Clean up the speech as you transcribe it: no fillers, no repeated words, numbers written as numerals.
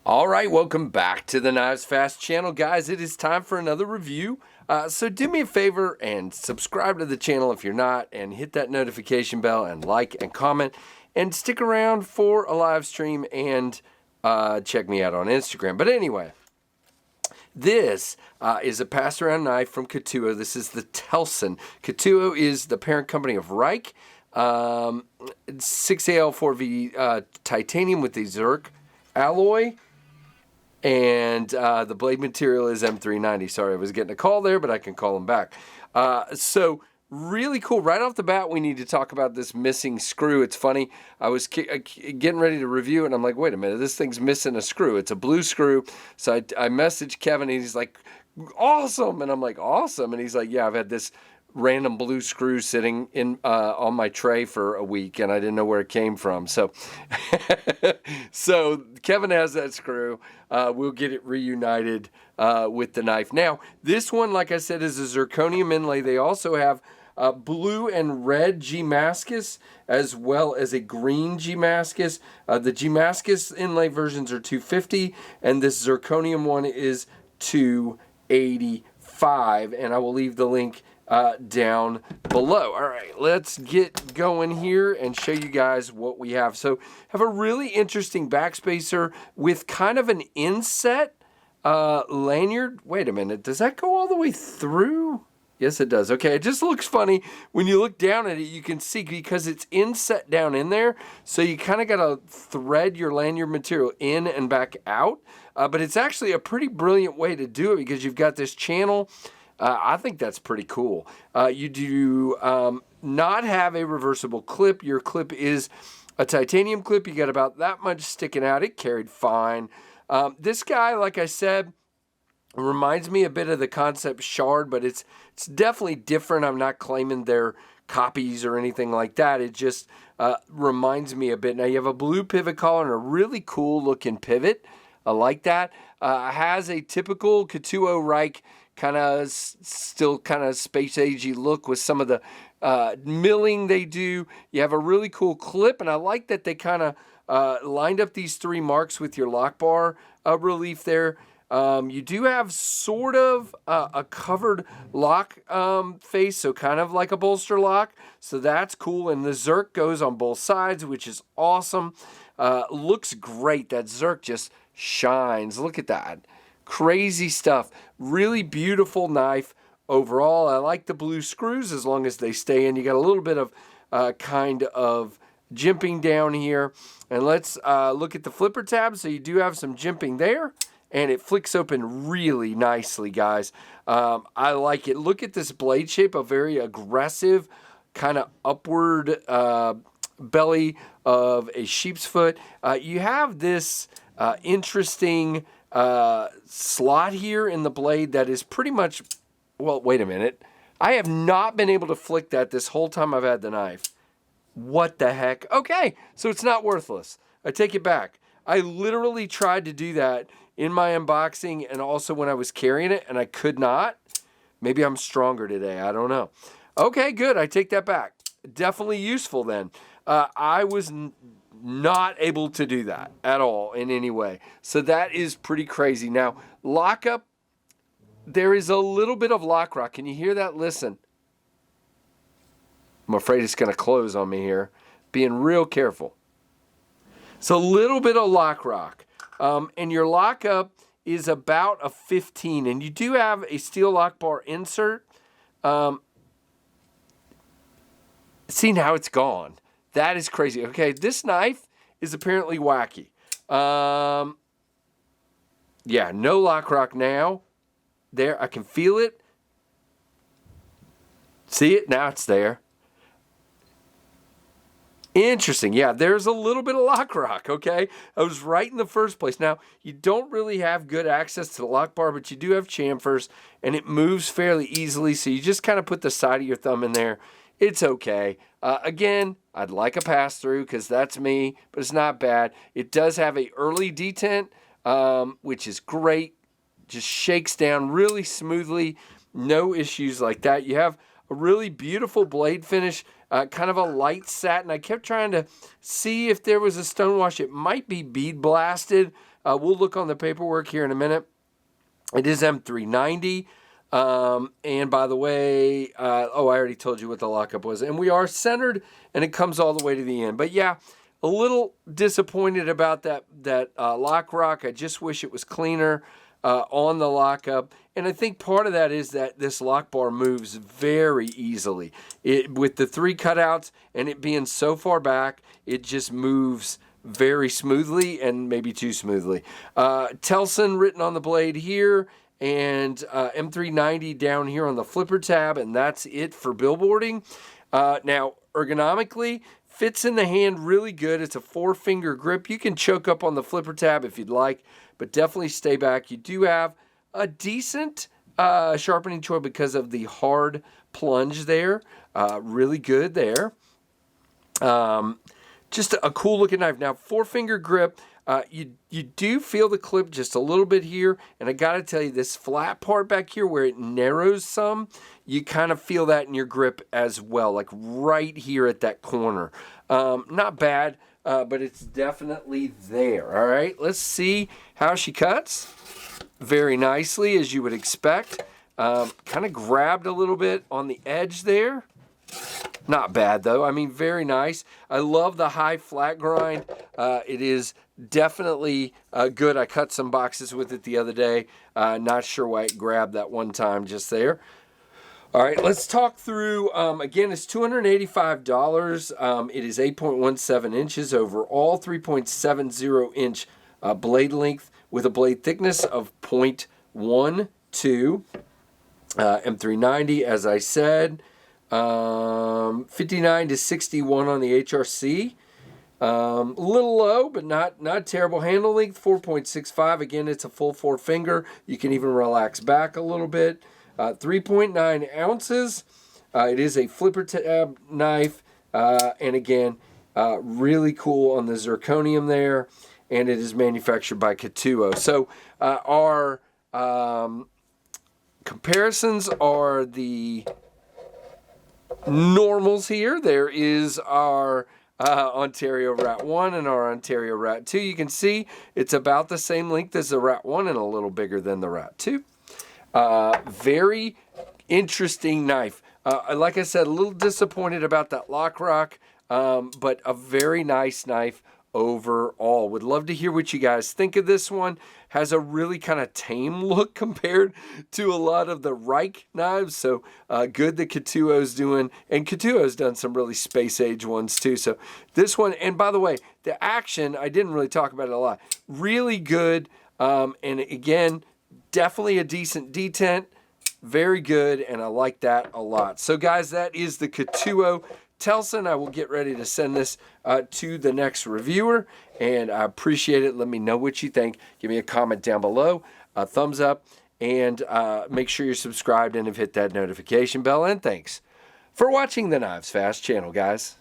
All right, welcome back to the Knives Fast channel, guys. It is time for another review. So do me a favor and subscribe to the channel if you're not, and hit that notification bell and like and comment, and stick around for a live stream and check me out on Instagram. But anyway, this is a pass-around knife from Ketuo. This is the Telson. Ketuo is the parent company of Reich. 6AL4V titanium with the Zerk alloy. And the blade material is M390. Sorry, I was getting a call there, but I can call him back. So really cool. Right off the bat, we need to talk about this missing screw. It's funny. I was getting ready to review it, and I'm like, wait a minute, this thing's missing a screw. It's a blue screw. So I messaged Kevin, and he's like, awesome. And I'm like, awesome. And he's like, yeah, I've had this random blue screw sitting in on my tray for a week, and I didn't know where it came from. So, so Kevin has that screw. We'll get it reunited with the knife. Now, this one, like I said, is a zirconium inlay. They also have blue and red Damascus, as well as a green Damascus. The Damascus inlay versions are $250, and this zirconium one is $285. And I will leave the link down below. All right, let's get going here and show you guys what we have. So have a really interesting backspacer with kind of an inset lanyard. Wait a minute, does that go all the way through? Yes, it does. Okay, it just looks funny. When you look down at it, you can see because it's inset down in there, so you kind of got to thread your lanyard material in and back out. But it's actually a pretty brilliant way to do it because you've got this channel. I think that's pretty cool. You do not have a reversible clip. Your clip is a titanium clip. You got about that much sticking out. It carried fine. This guy, like I said, reminds me a bit of the Concept Shard, but it's definitely different. I'm not claiming they're copies or anything like that. It just reminds me a bit. Now you have a blue pivot collar and a really cool looking pivot. I like that. Has a typical Ketuo Reich kind of still kind of space agey look with some of the milling they do. You have a really cool clip, and I like that they kind of lined up these three marks with your lock bar relief there. You do have sort of a covered lock face, so kind of like a bolster lock, so that's cool. And the Zerk goes on both sides, which is awesome. Looks great. That Zerk just shines. Look at that. Crazy stuff. Really beautiful knife overall. I like the blue screws as long as they stay in. You got a little bit of kind of jimping down here. And let's look at the flipper tab. So you do have some jimping there, and it flicks open really nicely, guys. I like it. Look at this blade shape, a very aggressive kind of upward belly of a sheep's foot. You have this interesting slot here in the blade that is pretty much, well, wait a minute. I have not been able to flick that this whole time I've had the knife. What the heck? Okay, so it's not worthless. I take it back. I literally tried to do that in my unboxing and also when I was carrying it, and I could not. Maybe I'm stronger today. I don't know. Okay, good. I take that back. Definitely useful then. I was not able to do that at all in any way. So that is pretty crazy. Now, lockup, there is a little bit of lock rock. Can you hear that? Listen. I'm afraid it's going to close on me here. Being real careful. So a little bit of lock rock. And your lockup is about a 15. And you do have a steel lock bar insert. See, now it's gone. That is crazy. Okay, this knife is apparently wacky. Yeah, no lock rock now. There, I can feel it. See it? Now it's there. Interesting. Yeah, there's a little bit of lock rock, okay? I was right in the first place. Now, you don't really have good access to the lock bar, but you do have chamfers, and it moves fairly easily, so you just kind of put the side of your thumb in there. It's okay. Again, I'd like a pass-through because that's me, but it's not bad. It does have a early detent, which is great. Just shakes down really smoothly. No issues like that. You have a really beautiful blade finish, kind of a light satin. I kept trying to see if there was a stonewash. It might be bead blasted, We'll look on the paperwork here in a minute. It is M390. And by the way, I already told you what the lockup was. And we are centered, and it comes all the way to the end. But yeah, a little disappointed about that lock rock. I just wish it was cleaner on the lockup. And I think part of that is that this lock bar moves very easily. With the 3 cutouts and it being so far back, it just moves very smoothly and maybe too smoothly. Telson written on the blade here, and M390 down here on the flipper tab, and that's it for billboarding. Now, ergonomically, fits in the hand really good. It's a 4-finger grip. You can choke up on the flipper tab if you'd like, but definitely stay back. You do have a decent sharpening choil because of the hard plunge there. Really good there. Just a cool looking knife. Now, 4-finger grip. You do feel the clip just a little bit here, and I gotta tell you, this flat part back here where it narrows some, you kind of feel that in your grip as well, like right here at that corner. Not bad, but it's definitely there. All right, let's see how she cuts. Very nicely, as you would expect. Kind of grabbed a little bit on the edge there. Not bad, though. I mean, very nice. I love the high flat grind. It is definitely good. I cut some boxes with it the other day. Not sure why it grabbed that one time just there. All right, let's talk through. Again, it's $285. It is 8.17 inches overall, 3.70-inch blade length with a blade thickness of 0.12. M390, as I said. 59 to 61 on the HRC. A little low, but not terrible. Handle length 4.65. Again, it's a full 4-finger. You can even relax back a little bit. 3.9 ounces. It is a flipper tab knife, and again, really cool on the zirconium there. And it is manufactured by Ketuo. So our comparisons are the normals here. There is our Ontario Rat 1 and our Ontario Rat 2. You can see it's about the same length as the Rat 1 and a little bigger than the Rat 2. Very interesting knife. Like I said, a little disappointed about that lock rock, but a very nice knife overall. Would love to hear what you guys think of this one. Has a really kind of tame look compared to a lot of the Reich knives. So good that Ketuo's doing, and Ketuo's done some really space age ones too. So this one, and by the way, the action, I didn't really talk about it a lot. Really good, and again, definitely a decent detent. Very good, and I like that a lot. So guys, that is the Ketuo Telson. I will get ready to send this to the next reviewer, and I appreciate it. Let me know what you think. Give me a comment down below, a thumbs up, and make sure you're subscribed and have hit that notification bell. And thanks for watching the Knives Fast channel, guys.